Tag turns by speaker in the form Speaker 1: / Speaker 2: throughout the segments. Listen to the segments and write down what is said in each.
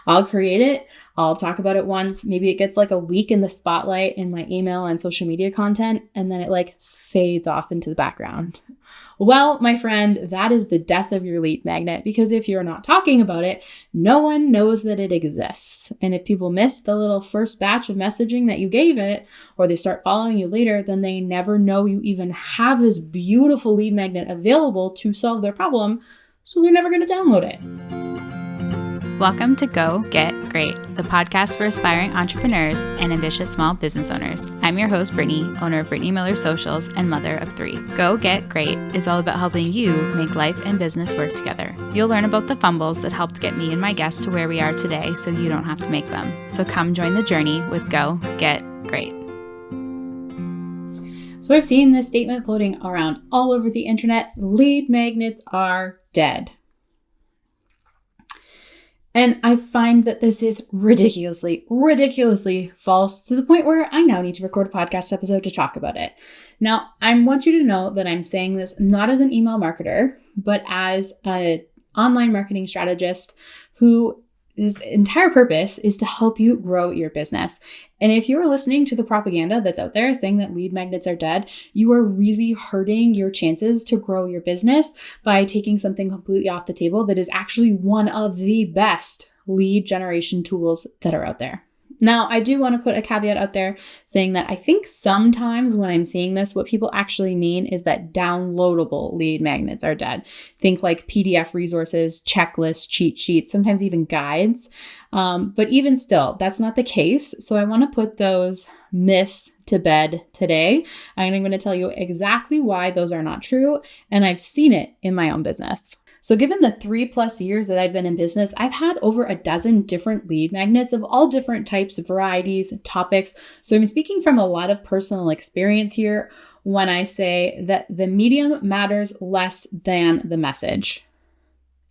Speaker 1: I'll create it. I'll talk about it once. Maybe it gets like a week in the spotlight in my email and social media content, and then it like fades off into the background. Well, my friend, that is the death of your lead magnet, because if you're not talking about it, no one knows that it exists. And if people miss the little first batch of messaging that you gave it, or they start following you later, then they never know you even have this beautiful lead magnet available to solve their problem. So they're never going to download it.
Speaker 2: Welcome to Go Get Great, the podcast for aspiring entrepreneurs and ambitious small business owners. I'm your host, Brittany, owner of Brittany Miller Socials and mother of 3. Go Get Great is all about helping you make life and business work together. You'll learn about the fumbles that helped get me and my guests to where we are today so you don't have to make them. So come join the journey with Go Get Great.
Speaker 1: So I've seen this statement floating around all over the internet: lead magnets are dead. And I find that this is ridiculously false, to the point where I now need to record a podcast episode to talk about it. Now, I want you to know that I'm saying this not as an email marketer, but as an online marketing strategist who his entire purpose is to help you grow your business. And if you're listening to the propaganda that's out there saying that lead magnets are dead, you are really hurting your chances to grow your business by taking something completely off the table that is actually one of the best lead generation tools that are out there. Now, I do want to put a caveat out there saying that I think sometimes when I'm seeing this, what people actually mean is that downloadable lead magnets are dead. Think like PDF resources, checklists, cheat sheets, sometimes even guides. But even still, that's not the case. So I want to put those myths to bed today. And I'm going to tell you exactly why those are not true. And I've seen it in my own business. So given the 3+ years that I've been in business, I've had over a dozen different lead magnets of all different types, varieties, topics. So I'm speaking from a lot of personal experience here when I say that the medium matters less than the message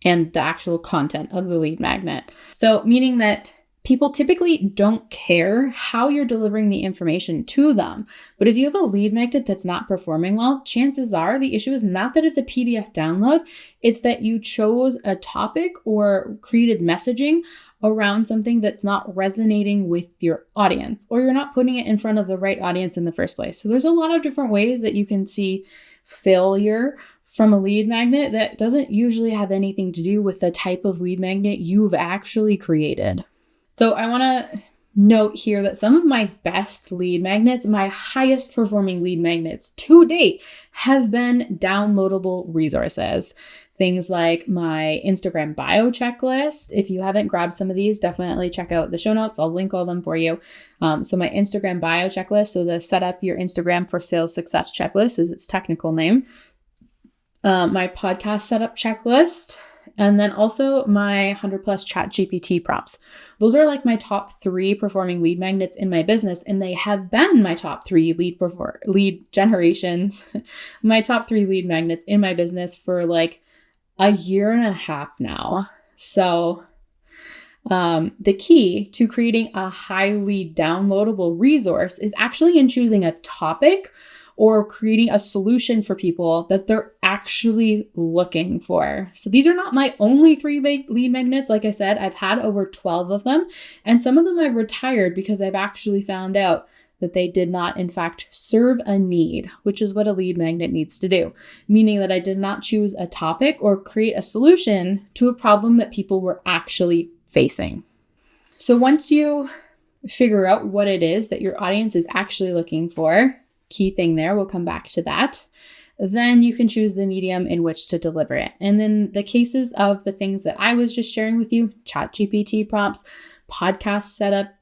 Speaker 1: and the actual content of the lead magnet. So meaning that people typically don't care how you're delivering the information to them. But if you have a lead magnet that's not performing well, chances are the issue is not that it's a PDF download, it's that you chose a topic or created messaging around something that's not resonating with your audience, or you're not putting it in front of the right audience in the first place. So there's a lot of different ways that you can see failure from a lead magnet that doesn't usually have anything to do with the type of lead magnet you've actually created. So I want to note here that some of my best lead magnets, my highest performing lead magnets to date, have been downloadable resources. Things like my Instagram bio checklist. If you haven't grabbed some of these, definitely check out the show notes. I'll link all them for you. So my Instagram bio checklist, so the Set Up Your Instagram for Sales Success checklist is its technical name. My podcast setup checklist. And then also my 100+ ChatGPT prompts. Those are like my top 3 performing lead magnets in my business. And they have been my top 3 lead generations, my top 3 lead magnets in my business for like a year and a half now. So the key to creating a highly downloadable resource is actually in choosing a topic or creating a solution for people that they're actually looking for. So these are not my only 3 lead magnets. Like I said, I've had over 12 of them, and some of them I've retired because I've actually found out that they did not, in fact, serve a need, which is what a lead magnet needs to do, meaning that I did not choose a topic or create a solution to a problem that people were actually facing. So once you figure out what it is that your audience is actually looking for, key thing there, we'll come back to that, then you can choose the medium in which to deliver it. And then the cases of the things that I was just sharing with you, ChatGPT prompts, podcast setup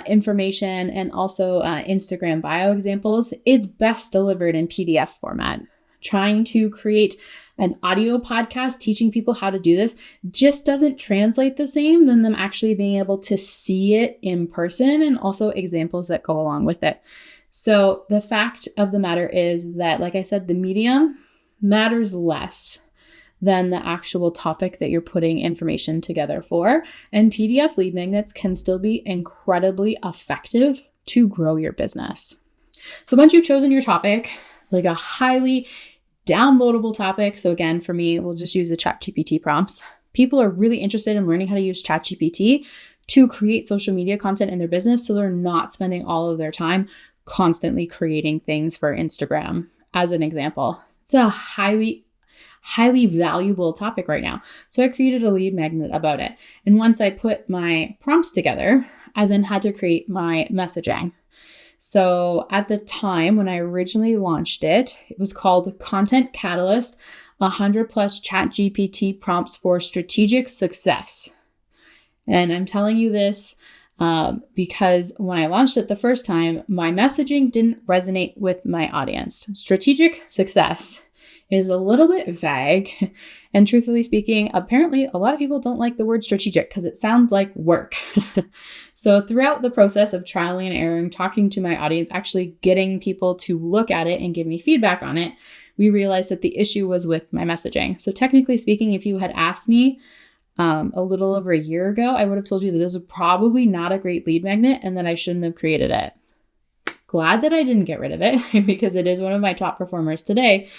Speaker 1: information, and also Instagram bio examples, it's best delivered in PDF format. Trying to create an audio podcast teaching people how to do this just doesn't translate the same than them actually being able to see it in person, and also examples that go along with it. So the fact of the matter is that, like I said, the medium matters less than the actual topic that you're putting information together for. And PDF lead magnets can still be incredibly effective to grow your business. So once you've chosen your topic, like a highly downloadable topic. So again, for me, we'll just use the ChatGPT prompts. People are really interested in learning how to use ChatGPT to create social media content in their business, so they're not spending all of their time constantly creating things for Instagram, as an example. It's a highly valuable topic right now. So I created a lead magnet about it. And once I put my prompts together, I then had to create my messaging. So at the time when I originally launched it, it was called Content Catalyst, 100 plus ChatGPT prompts for strategic success. And I'm telling you this because when I launched it the first time, my messaging didn't resonate with my audience. Strategic success is a little bit vague. And truthfully speaking, apparently a lot of people don't like the word strategic because it sounds like work. So throughout the process of trialing and erroring, talking to my audience, actually getting people to look at it and give me feedback on it, we realized that the issue was with my messaging. So technically speaking, if you had asked me a little over a year ago, I would have told you that this is probably not a great lead magnet and that I shouldn't have created it. Glad that I didn't get rid of it because it is one of my top performers today.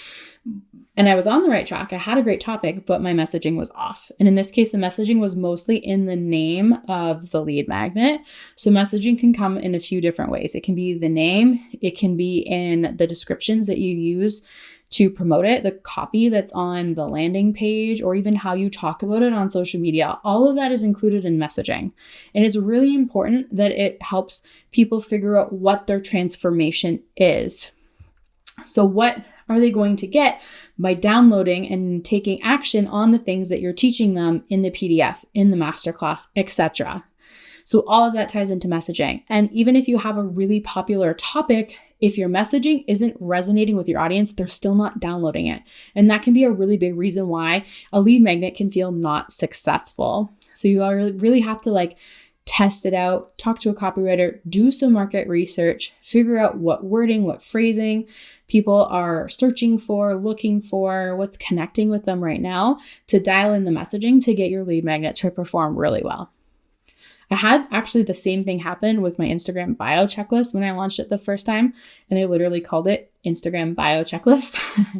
Speaker 1: And I was on the right track. I had a great topic, but my messaging was off. And in this case, the messaging was mostly in the name of the lead magnet. So messaging can come in a few different ways. It can be the name. It can be in the descriptions that you use to promote it, the copy that's on the landing page, or even how you talk about it on social media. All of that is included in messaging. And it's really important that it helps people figure out what their transformation is. So what are they going to get by downloading and taking action on the things that you're teaching them in the PDF, in the masterclass, etc. So all of that ties into messaging. And even if you have a really popular topic, if your messaging isn't resonating with your audience, they're still not downloading it. And that can be a really big reason why a lead magnet can feel not successful. So you really have to test it out, talk to a copywriter, do some market research, figure out what wording, what phrasing people are searching for, looking for, what's connecting with them right now to dial in the messaging to get your lead magnet to perform really well. I had actually the same thing happen with my Instagram bio checklist when I launched it the first time, and I literally called it Instagram bio checklist.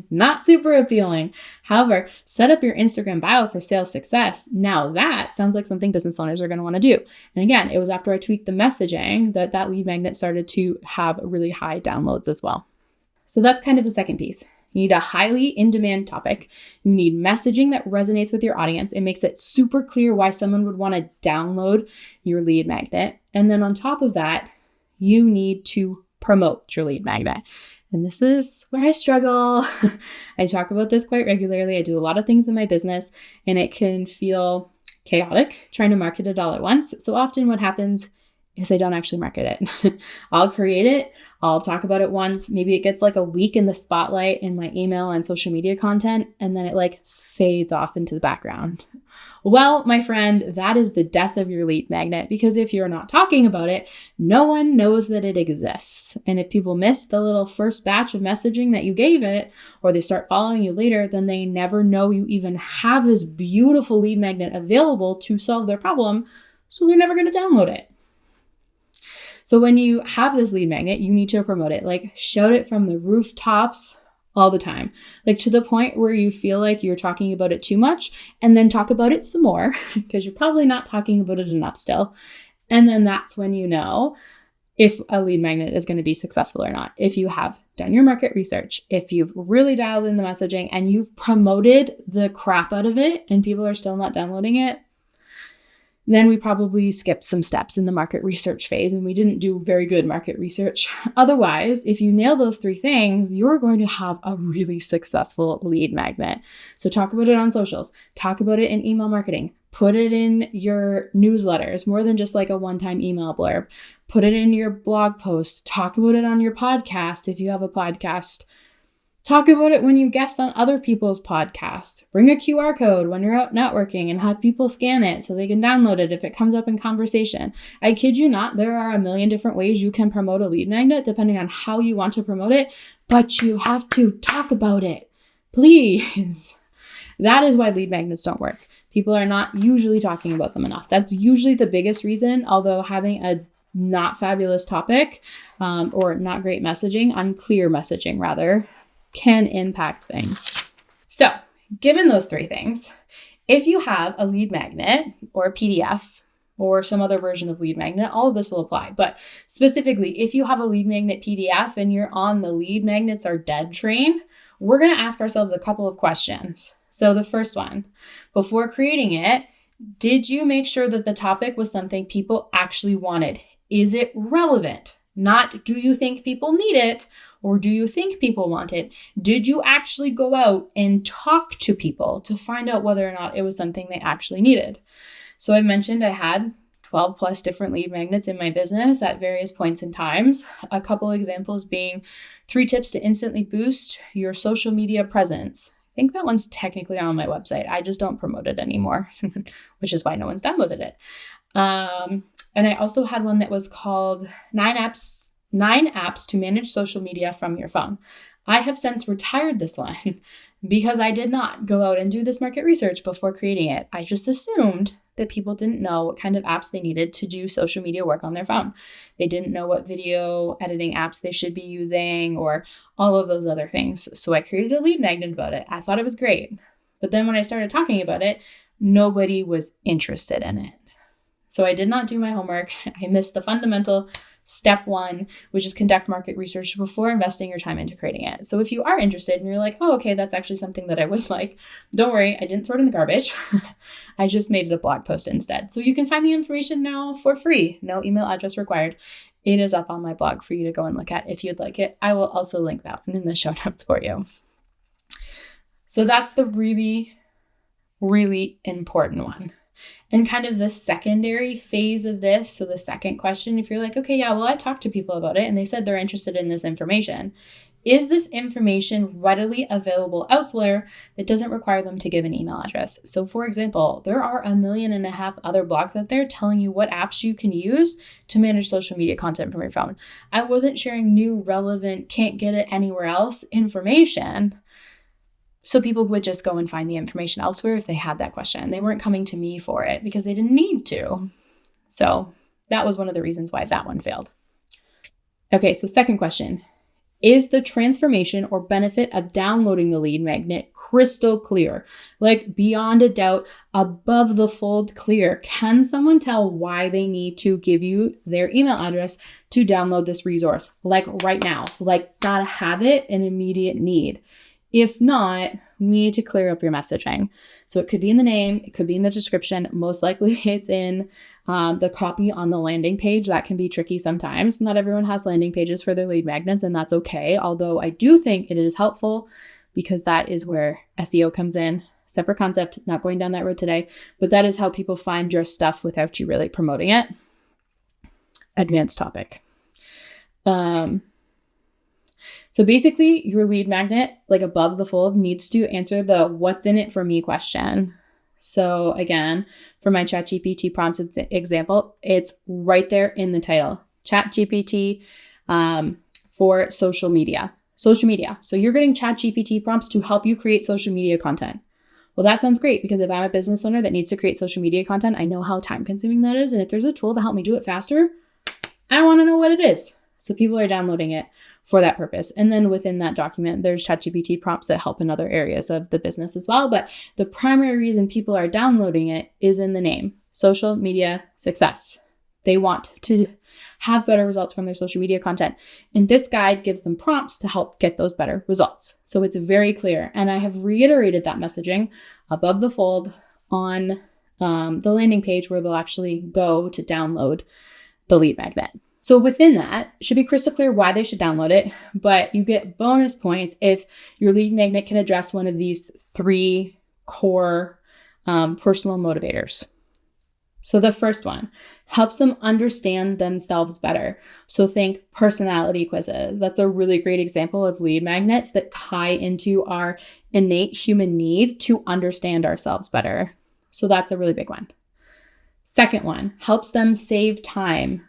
Speaker 1: Not super appealing. However, set up your Instagram bio for sales success. Now that sounds like something business owners are going to want to do. And again, it was after I tweaked the messaging that lead magnet started to have really high downloads as well. So that's kind of the second piece. You need a highly in-demand topic. You need messaging that resonates with your audience. It makes it super clear why someone would want to download your lead magnet. And then on top of that, you need to promote your lead magnet. And this is where I struggle. I talk about this quite regularly. I do a lot of things in my business, and it can feel chaotic trying to market it all at once. So often what happens is I don't actually market it. I'll create it. I'll talk about it once. Maybe it gets a week in the spotlight in my email and social media content, and then it fades off into the background. Well, my friend, that is the death of your lead magnet, because if you're not talking about it, no one knows that it exists. And if people miss the little first batch of messaging that you gave it, or they start following you later, then they never know you even have this beautiful lead magnet available to solve their problem. So they're never going to download it. So when you have this lead magnet, you need to promote it, shout it from the rooftops all the time, to the point where you feel like you're talking about it too much, and then talk about it some more because you're probably not talking about it enough still. And then that's when you know if a lead magnet is going to be successful or not. If you have done your market research, if you've really dialed in the messaging and you've promoted the crap out of it and people are still not downloading it, then we probably skipped some steps in the market research phase and we didn't do very good market research. Otherwise, if you nail those three things, you're going to have a really successful lead magnet. So talk about it on socials, talk about it in email marketing, put it in your newsletters, more than just a one-time email blurb, put it in your blog posts, talk about it on your podcast if you have a podcast. Talk about it when you guest on other people's podcasts. Bring a QR code when you're out networking and have people scan it so they can download it if it comes up in conversation. I kid you not, there are a million different ways you can promote a lead magnet depending on how you want to promote it, but you have to talk about it. Please. That is why lead magnets don't work. People are not usually talking about them enough. That's usually the biggest reason, although having a not fabulous topic or not great messaging, unclear messaging rather, can impact things. So given those three things, If you have a lead magnet or a PDF or some other version of lead magnet, all of this will apply. But specifically, if you have a lead magnet PDF and you're on the lead magnets are dead train, we're going to ask ourselves a couple of questions. So the first one, before creating it, did you make sure that the topic was something people actually wanted? Is it relevant? Not, do you think people need it? Or do you think people want it? Did you actually go out and talk to people to find out whether or not it was something they actually needed? So I mentioned I had 12 plus different lead magnets in my business at various points in times. A couple examples being 3 tips to instantly boost your social media presence. I think that one's technically on my website. I just don't promote it anymore, which is why no one's downloaded it. And I also had one that was called 9 apps to manage social media from your phone. I have since retired this one because I did not go out and do this market research before creating it. I just assumed that people didn't know what kind of apps they needed to do social media work on their phone. They didn't know what video editing apps they should be using or all of those other things. So I created a lead magnet about it. I thought it was great. But then when I started talking about it, nobody was interested in it. So I did not do my homework. I missed the fundamental step 1, which is conduct market research before investing your time into creating it. So if you are interested and you're like, oh, okay, that's actually something that I would like, don't worry, I didn't throw it in the garbage. I just made it a blog post instead. So you can find the information now for free. No email address required. It is up on my blog for you to go and look at if you'd like it. I will also link that one in the show notes for you. So that's the really, really important one. And kind of the secondary phase of this, so the second question, if you're like, okay, yeah, well, I talked to people about it and they said they're interested in this information. Is this information readily available elsewhere that doesn't require them to give an email address? So for example, there are 1.5 million other blogs out there telling you what apps you can use to manage social media content from your phone. I wasn't sharing new, relevant, can't get it anywhere else information. So people would just go and find the information elsewhere if they had that question. They weren't coming to me for it because they didn't need to. So that was one of the reasons why that one failed. Okay, so second question. Is the transformation or benefit of downloading the lead magnet crystal clear? Like beyond a doubt, above the fold clear? Can someone tell why they need to give you their email address to download this resource? Like right now, like gotta have it, an immediate need. If not, we need to clear up your messaging. So it could be in the name, it could be in the description. Most likely it's in the copy on the landing page. That can be tricky sometimes. Not everyone has landing pages for their lead magnets, and that's okay. Although I do think it is helpful because that is where SEO comes in. Separate concept, not going down that road today, but that is how people find your stuff without you really promoting it. Advanced topic. So basically your lead magnet, like above the fold, needs to answer the what's in it for me question. So again, for my ChatGPT prompts example, it's right there in the title, ChatGPT for social media. Social media. So you're getting ChatGPT prompts to help you create social media content. Well, that sounds great because if I'm a business owner that needs to create social media content, I know how time consuming that is. And if there's a tool to help me do it faster, I want to know what it is. So people are downloading it for that purpose. And then within that document, there's ChatGPT prompts that help in other areas of the business as well. But the primary reason people are downloading it is in the name, social media success. They want to have better results from their social media content. And this guide gives them prompts to help get those better results. So it's very clear. And I have reiterated that messaging above the fold on the landing page where they'll actually go to download the lead magnet. So within that, it should be crystal clear why they should download it, but you get bonus points if your lead magnet can address one of these 3 core personal motivators. So the first one helps them understand themselves better. So think personality quizzes. That's a really great example of lead magnets that tie into our innate human need to understand ourselves better. So that's a really big one. Second one helps them save time.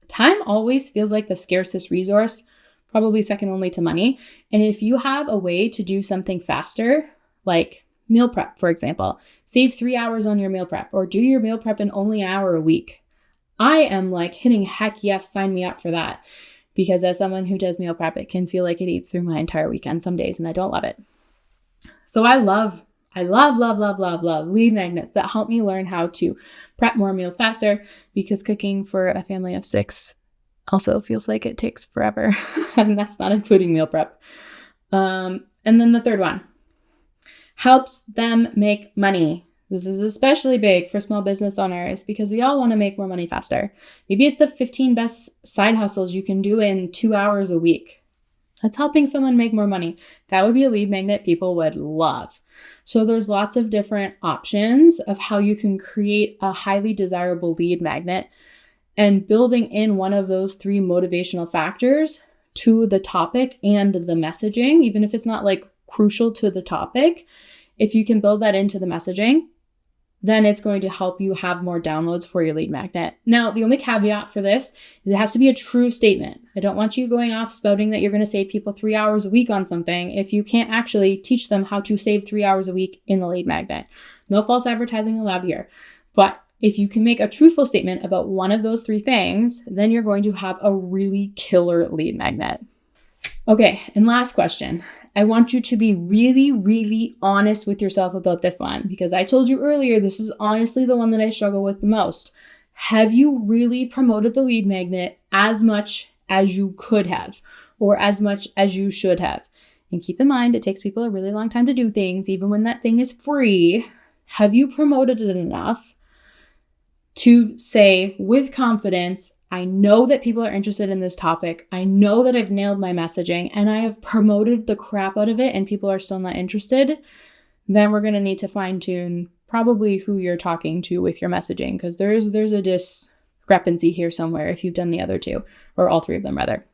Speaker 1: Time always feels like the scarcest resource, probably second only to money. And if you have a way to do something faster, like meal prep, for example, save 3 hours on your meal prep or do your meal prep in only an hour a week. I am like hitting heck yes, sign me up for that. Because as someone who does meal prep, it can feel like it eats through my entire weekend some days and I don't love it. So I love I love lead magnets that help me learn how to prep more meals faster, because cooking for a family of 6 also feels like it takes forever. And that's not including meal prep. And then the third one, helps them make money. This is especially big for small business owners because we all want to make more money faster. Maybe it's the 15 best side hustles you can do in 2 hours a week. That's helping someone make more money. That would be a lead magnet people would love. So there's lots of different options of how you can create a highly desirable lead magnet, and building in one of those 3 motivational factors to the topic and the messaging, even if it's not like crucial to the topic, if you can build that into the messaging, then it's going to help you have more downloads for your lead magnet. Now, the only caveat for this is it has to be a true statement. I don't want you going off spouting that you're going to save people 3 hours a week on something if you can't actually teach them how to save 3 hours a week in the lead magnet. No false advertising allowed here. But if you can make a truthful statement about one of those 3 things, then you're going to have a really killer lead magnet. Okay, and last question. I want you to be really, really honest with yourself about this one, because I told you earlier, this is honestly the one that I struggle with the most. Have you really promoted the lead magnet as much as you could have, or as much as you should have? And keep in mind, it takes people a really long time to do things, even when that thing is free. Have you promoted it enough to say with confidence, I know that people are interested in this topic. I know that I've nailed my messaging and I have promoted the crap out of it and people are still not interested? Then we're going to need to fine tune probably who you're talking to with your messaging, because there's a discrepancy here somewhere if you've done the other 2, or all 3 of them rather.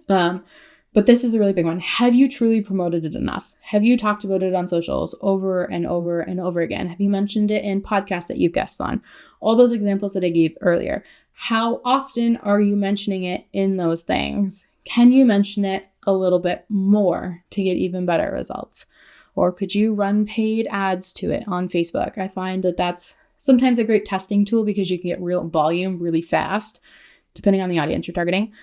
Speaker 1: But this is a really big one. Have you truly promoted it enough? Have you talked about it on socials over and over and over again? Have you mentioned it in podcasts that you've guests on? All those examples that I gave earlier. How often are you mentioning it in those things? Can you mention it a little bit more to get even better results? Or could you run paid ads to it on Facebook? I find that that's sometimes a great testing tool because you can get real volume really fast, depending on the audience you're targeting.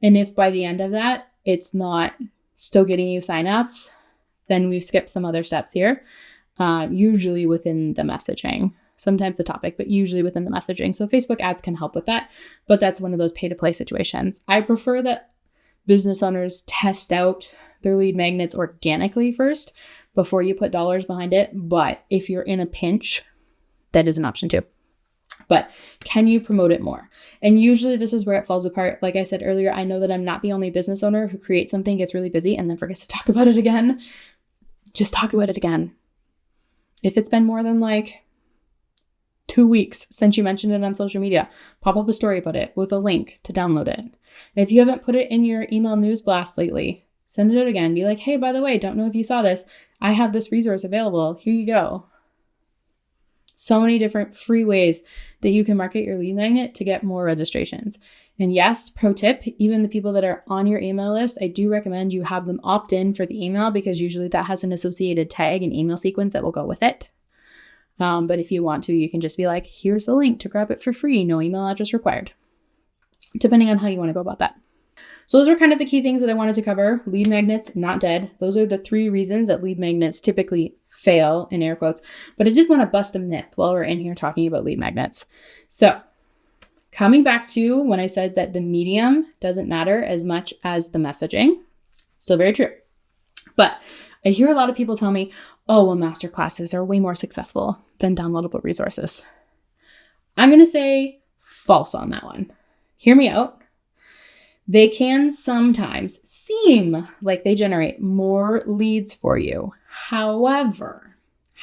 Speaker 1: And if by the end of that, it's not still getting you signups, then we've skipped some other steps here, usually within the messaging, sometimes the topic, but usually within the messaging. So Facebook ads can help with that, but that's one of those pay to play situations. I prefer that business owners test out their lead magnets organically first before you put dollars behind it. But if you're in a pinch, that is an option too. But can you promote it more? And usually this is where it falls apart. Like I said earlier, I know that I'm not the only business owner who creates something, gets really busy, and then forgets to talk about it again. Just talk about it again. If it's been more than like 2 weeks since you mentioned it on social media, pop up a story about it with a link to download it. And if you haven't put it in your email news blast lately, send it out again. Be like, hey, by the way, don't know if you saw this. I have this resource available. Here you go. So many different free ways that you can market your lead magnet to get more registrations. And yes, pro tip, even the people that are on your email list, I do recommend you have them opt in for the email, because usually that has an associated tag and email sequence that will go with it. But if you want to, you can just be like, here's the link to grab it for free. No email address required, depending on how you want to go about that. So those are kind of the key things that I wanted to cover. Lead magnets, not dead. Those are the 3 reasons that lead magnets typically fail, in air quotes. But I did want to bust a myth while we're in here talking about lead magnets. So coming back to when I said that the medium doesn't matter as much as the messaging, still very true. But I hear a lot of people tell me, oh, well, masterclasses are way more successful than downloadable resources. I'm going to say false on that one. Hear me out. They can sometimes seem like they generate more leads for you. However,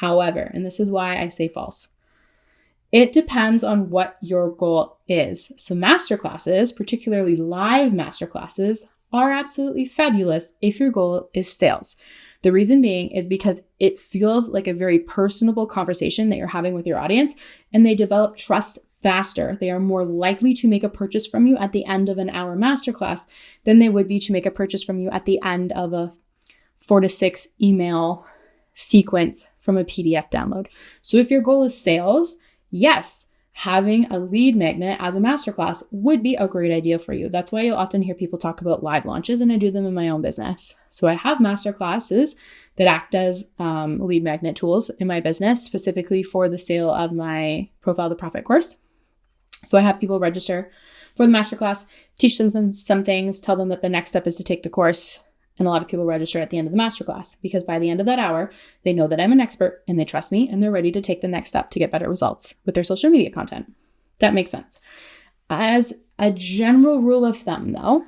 Speaker 1: and this is why I say false, it depends on what your goal is. So masterclasses, particularly live masterclasses, are absolutely fabulous if your goal is sales. The reason being is because it feels like a very personable conversation that you're having with your audience, and they develop trust faster. They are more likely to make a purchase from you at the end of an hour masterclass than they would be to make a purchase from you at the end of a 4 to 6 email sequence from a PDF download. So if your goal is sales, yes, having a lead magnet as a masterclass would be a great idea for you. That's why you'll often hear people talk about live launches, and I do them in my own business. So I have masterclasses that act as lead magnet tools in my business, specifically for the sale of my Profile the Profit course. So I have people register for the masterclass, teach them some things, tell them that the next step is to take the course. And a lot of people register at the end of the masterclass because by the end of that hour, they know that I'm an expert and they trust me and they're ready to take the next step to get better results with their social media content. That makes sense. As a general rule of thumb, though,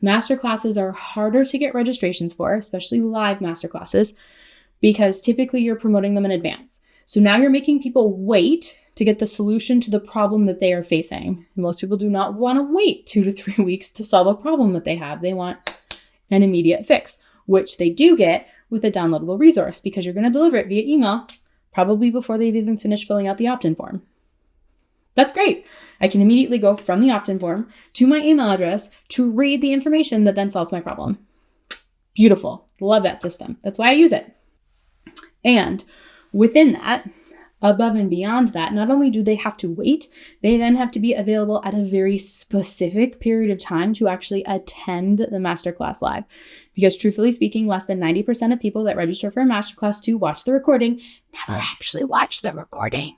Speaker 1: masterclasses are harder to get registrations for, especially live masterclasses, because typically you're promoting them in advance. So now you're making people wait to get the solution to the problem that they are facing. And most people do not want to wait 2 to 3 weeks to solve a problem that they have. They want an immediate fix, which they do get with a downloadable resource because you're going to deliver it via email, probably before they've even finished filling out the opt-in form. That's great. I can immediately go from the opt-in form to my email address to read the information that then solves my problem. Beautiful. Love that system. That's why I use it. And within that, above and beyond that, not only do they have to wait, they then have to be available at a very specific period of time to actually attend the masterclass live. Because truthfully speaking, less than 90% of people that register for a masterclass to watch the recording never actually watch the recording.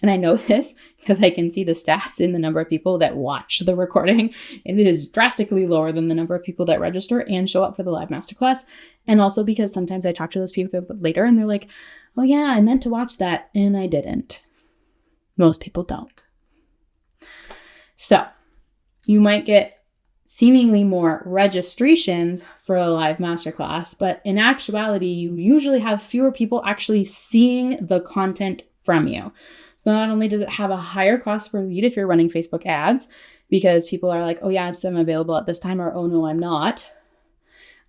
Speaker 1: And I know this because I can see the stats in the number of people that watch the recording, and it is drastically lower than the number of people that register and show up for the live masterclass. And also because sometimes I talk to those people later and they're like, oh yeah, I meant to watch that and I didn't. Most people don't. So you might get seemingly more registrations for a live masterclass, but in actuality, you usually have fewer people actually seeing the content from you. So not only does it have a higher cost per lead if you're running Facebook ads, because people are like, oh yeah, I'm available at this time, or oh no, I'm not.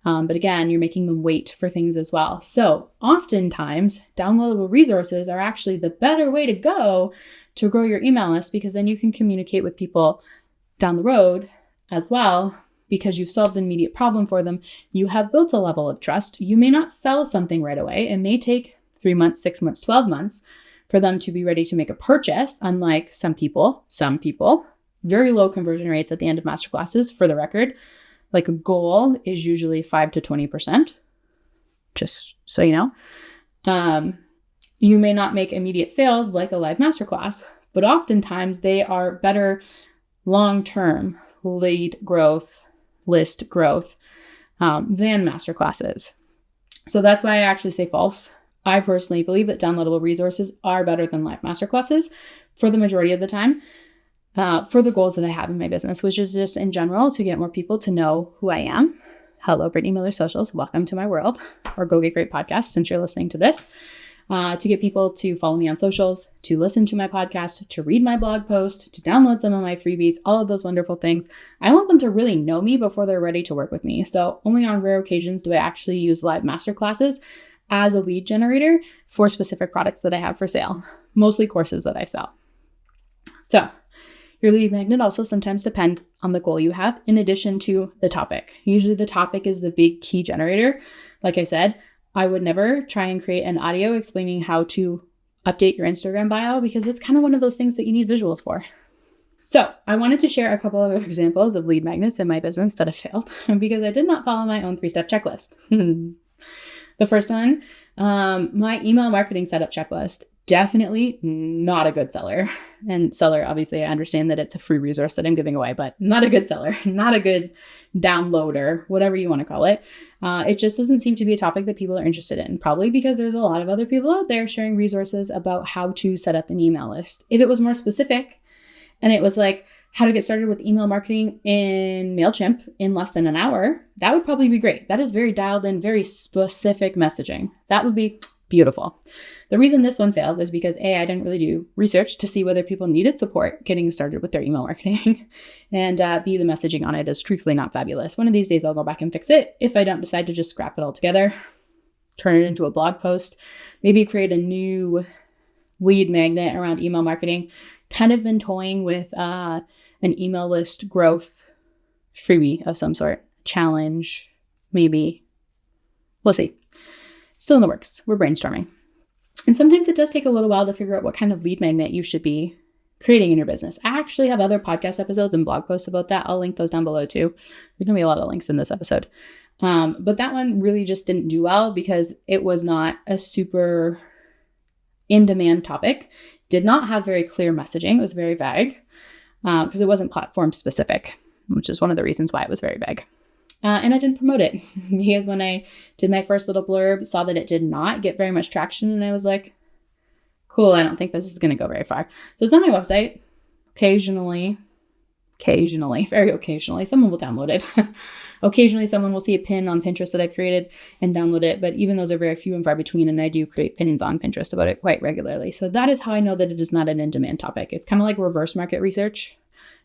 Speaker 1: But again, you're making them wait for things as well. So oftentimes, downloadable resources are actually the better way to go to grow your email list, because then you can communicate with people down the road as well, because you've solved an immediate problem for them. You have built a level of trust. You may not sell something right away. It may take 3 months, 6 months, 12 months for them to be ready to make a purchase, unlike some people, very low conversion rates at the end of masterclasses, for the record. Like a goal is usually 5 to 20%, just so you know. You may not make immediate sales like a live masterclass, but oftentimes they are better long-term lead growth, list growth than masterclasses. So that's why I actually say false. I personally believe that downloadable resources are better than live masterclasses for the majority of the time, for the goals that I have in my business, which is just in general to get more people to know who I am. Hello, Brittany Miller Socials. Welcome to my world, or Go Get Great podcast, since you're listening to this. To get people to follow me on socials, to listen to my podcast, to read my blog post, to download some of my freebies, all of those wonderful things. I want them to really know me before they're ready to work with me. So only on rare occasions do I actually use live masterclasses as a lead generator for specific products that I have for sale, mostly courses that I sell. So your lead magnet also sometimes depend on the goal you have, in addition to the topic. Usually the topic is the big key generator. Like I said, I would never try and create an audio explaining how to update your Instagram bio, because it's kind of one of those things that you need visuals for. So I wanted to share a couple of examples of lead magnets in my business that have failed because I did not follow my own 3-step checklist. The first one, my email marketing setup checklist. Definitely not a good seller. And seller, obviously, I understand that it's a free resource that I'm giving away, but not a good seller, not a good downloader, whatever you want to call it. It just doesn't seem to be a topic that people are interested in, probably because there's a lot of other people out there sharing resources about how to set up an email list. If it was more specific and it was like how to get started with email marketing in MailChimp in less than an hour, that would probably be great. That is very dialed in, very specific messaging. That would be beautiful. The reason this one failed is because A, I didn't really do research to see whether people needed support getting started with their email marketing, and B, the messaging on it is truthfully not fabulous. One of these days I'll go back and fix it if I don't decide to just scrap it all together, turn it into a blog post, maybe create a new lead magnet around email marketing. Kind of been toying with an email list growth freebie of some sort, challenge, maybe. We'll see. Still in the works. We're brainstorming. And sometimes it does take a little while to figure out what kind of lead magnet you should be creating in your business. I actually have other podcast episodes and blog posts about that. I'll link those down below too. There's going to be a lot of links in this episode. But that one really just didn't do well because it was not a super in-demand topic, did not have very clear messaging. It was very vague because it wasn't platform specific, which is one of the reasons why it was very vague. And I didn't promote it because when I did my first little blurb, saw that it did not get very much traction. And I was like, cool, I don't think this is going to go very far. So it's on my website. Occasionally, very occasionally, someone will download it. Occasionally, someone will see a pin on Pinterest that I've created and download it. But even those are very few and far between. And I do create pins on Pinterest about it quite regularly. So that is how I know that it is not an in-demand topic. It's kind of like reverse market research.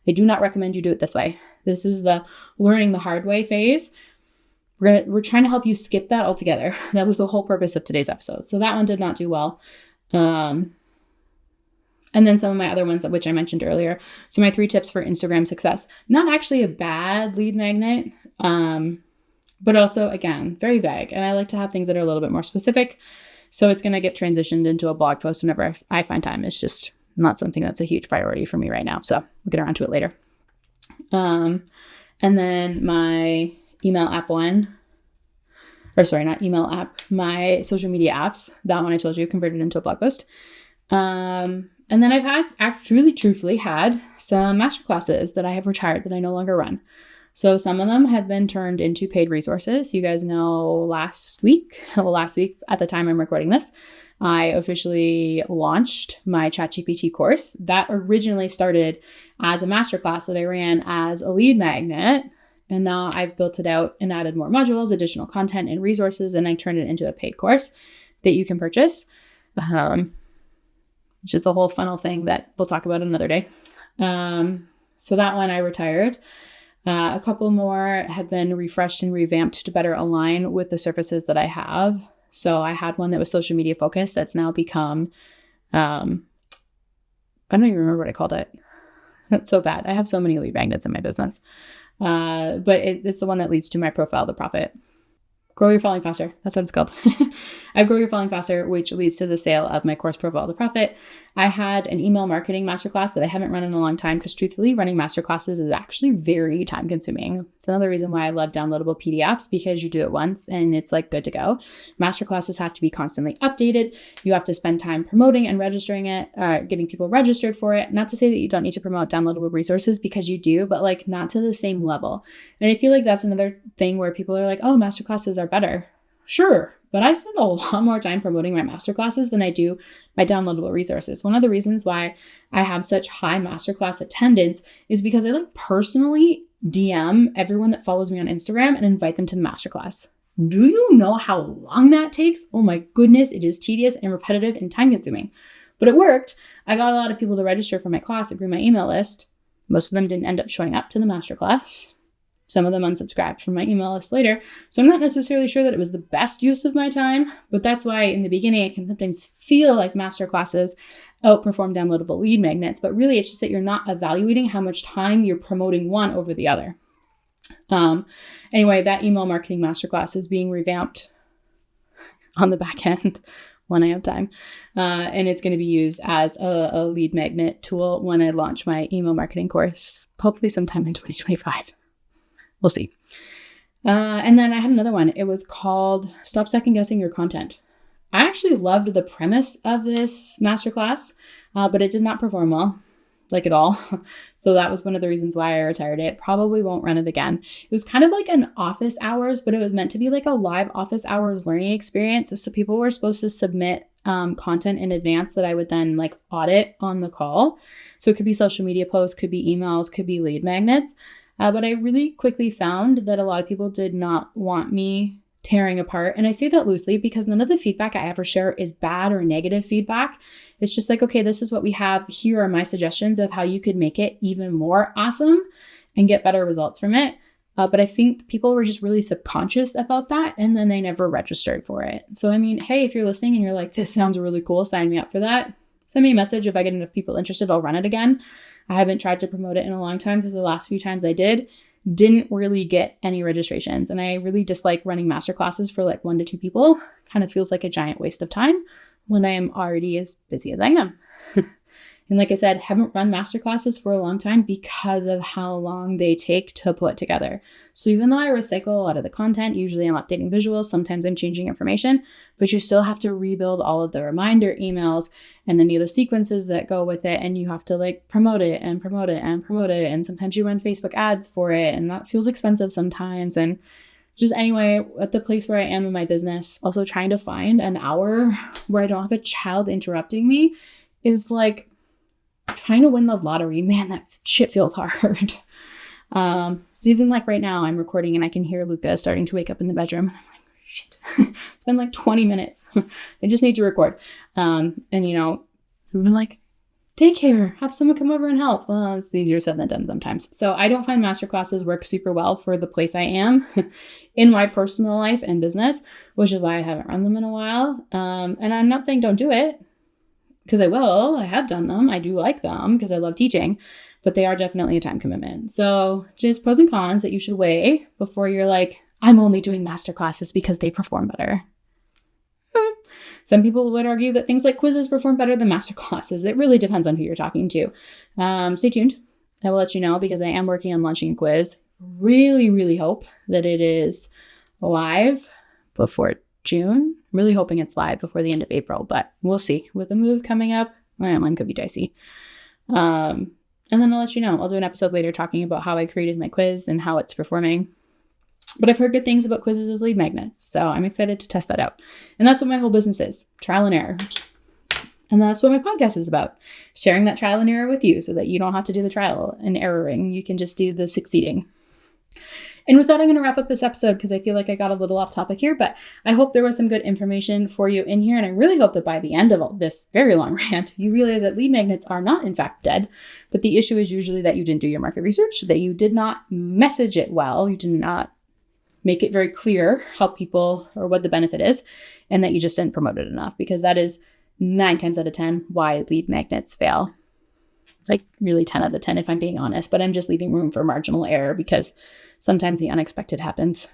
Speaker 1: I do not recommend you do it this way. This is the learning the hard way phase. We're trying to help you skip that altogether. That was the whole purpose of today's episode. So that one did not do well. And then some of my other ones, which I mentioned earlier. So my 3 tips for Instagram success. Not actually a bad lead magnet, but also, again, very vague. And I like to have things that are a little bit more specific. So it's going to get transitioned into a blog post whenever I find time. It's just not something that's a huge priority for me right now. So we'll get around to it later. And then my email app one, or sorry, not email app, my social media apps, that one I told you converted into a blog post. And then I've truthfully had some masterclasses that I have retired that I no longer run. So some of them have been turned into paid resources. You guys know last week at the time I'm recording this, I officially launched my ChatGPT course that originally started as a masterclass that I ran as a lead magnet. And now I've built it out and added more modules, additional content and resources, and I turned it into a paid course that you can purchase, which is a whole funnel thing that we'll talk about another day. So that one I retired. A couple more have been refreshed and revamped to better align with the services that I have. So I had one that was social media focused that's now become, I don't even remember what I called it. That's so bad. I have so many lead magnets in my business. But it's the one that leads to my profile, the profit. Grow Your Following Faster. That's what it's called. I Grow Your Following Faster, which leads to the sale of my course Profile the Profit. I had an email marketing masterclass that I haven't run in a long time because truthfully, running masterclasses is actually very time consuming. It's another reason why I love downloadable PDFs because you do it once and it's like good to go. Masterclasses have to be constantly updated. You have to spend time promoting and registering it, getting people registered for it. Not to say that you don't need to promote downloadable resources because you do, but like not to the same level. And I feel like that's another thing where people are like, oh, masterclasses are better. Sure. But I spend a lot more time promoting my masterclasses than I do my downloadable resources. One of the reasons why I have such high masterclass attendance is because I like personally DM everyone that follows me on Instagram and invite them to the masterclass. Do you know how long that takes? Oh my goodness, it is tedious and repetitive and time consuming. But it worked. I got a lot of people to register for my class. It grew my email list. Most of them didn't end up showing up to the masterclass. Some of them unsubscribed from my email list later. So I'm not necessarily sure that it was the best use of my time, but that's why in the beginning, it can sometimes feel like masterclasses outperform downloadable lead magnets, but really it's just that you're not evaluating how much time you're promoting one over the other. Anyway, that email marketing masterclass is being revamped on the back end when I have time. And it's going to be used as a lead magnet tool when I launch my email marketing course, hopefully sometime in 2025. We'll see. And then I had another one. It was called Stop Second Guessing Your Content. I actually loved the premise of this masterclass, but it did not perform well, like at all. So that was one of the reasons why I retired it. Probably won't run it again. It was kind of like an office hours, but it was meant to be like a live office hours learning experience. So people were supposed to submit content in advance that I would then like audit on the call. So it could be social media posts, could be emails, could be lead magnets. But I really quickly found that a lot of people did not want me tearing apart. And I say that loosely because none of the feedback I ever share is bad or negative feedback. It's just like, okay, this is what we have. Here are my suggestions of how you could make it even more awesome and get better results from it. But I think people were just really subconscious about that. And then they never registered for it. So, I mean, hey, if you're listening and you're like, this sounds really cool, sign me up for that. Send me a message. If I get enough people interested, I'll run it again. I haven't tried to promote it in a long time because the last few times I didn't really get any registrations. And I really dislike running masterclasses for like 1 to 2 people. Kind of feels like a giant waste of time when I am already as busy as I am. And like I said, haven't run masterclasses for a long time because of how long they take to put together. So even though I recycle a lot of the content, usually I'm updating visuals, sometimes I'm changing information, but you still have to rebuild all of the reminder emails and any of the sequences that go with it. And you have to like promote it and promote it and promote it. And sometimes you run Facebook ads for it, and that feels expensive sometimes. And just anyway, at the place where I am in my business, also trying to find an hour where I don't have a child interrupting me is like trying to win the lottery. Man, that shit feels hard. So even like right now I'm recording and I can hear Luca starting to wake up in the bedroom. And I'm like, shit, it's been like 20 minutes. I just need to record. And you know, I've been like, daycare, have someone come over and help. Well, it's easier said than done sometimes. So I don't find masterclasses work super well for the place I am in my personal life and business, which is why I haven't run them in a while. And I'm not saying don't do it, because I will. I have done them. I do like them because I love teaching, but they are definitely a time commitment. So just pros and cons that you should weigh before you're like, I'm only doing masterclasses because they perform better. Some people would argue that things like quizzes perform better than masterclasses. It really depends on who you're talking to. Stay tuned. I will let you know because I am working on launching a quiz. Really, really hope that it is live before June. Really hoping it's live before the end of April, but we'll see. With the move coming up, my timeline could be dicey. And then I'll let you know. I'll do an episode later talking about how I created my quiz and how it's performing. But I've heard good things about quizzes as lead magnets, so I'm excited to test that out. And that's what my whole business is, trial and error. And that's what my podcast is about, sharing that trial and error with you so that you don't have to do the trial and erroring. You can just do the succeeding. And with that, I'm going to wrap up this episode because I feel like I got a little off topic here, but I hope there was some good information for you in here. And I really hope that by the end of all this very long rant, you realize that lead magnets are not in fact dead, but the issue is usually that you didn't do your market research, that you did not message it well, you did not make it very clear how people or what the benefit is, and that you just didn't promote it enough, because that is 9 times out of 10 why lead magnets fail. It's like really 10 out of 10 if I'm being honest, but I'm just leaving room for marginal error because sometimes the unexpected happens.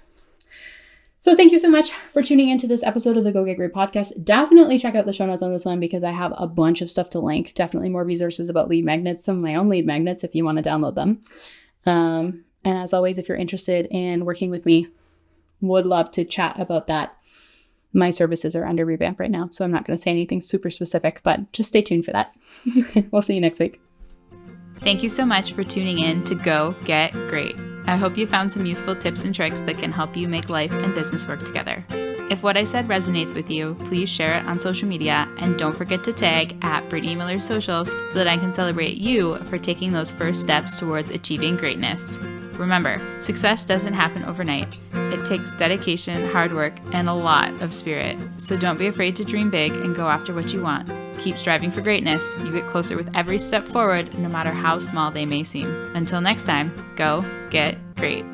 Speaker 1: So thank you so much for tuning into this episode of the Go Get Great podcast. Definitely check out the show notes on this one because I have a bunch of stuff to link. Definitely more resources about lead magnets, some of my own lead magnets if you want to download them. And as always, if you're interested in working with me, would love to chat about that. My services are under revamp right now, so I'm not going to say anything super specific, but just stay tuned for that. We'll see you next week.
Speaker 2: Thank you so much for tuning in to Go Get Great. I hope you found some useful tips and tricks that can help you make life and business work together. If what I said resonates with you, please share it on social media, and don't forget to tag at Brittany Miller Socials so that I can celebrate you for taking those first steps towards achieving greatness. Remember, success doesn't happen overnight. It takes dedication, hard work, and a lot of spirit. So don't be afraid to dream big and go after what you want. Keep striving for greatness. You get closer with every step forward, no matter how small they may seem. Until next time, go get great.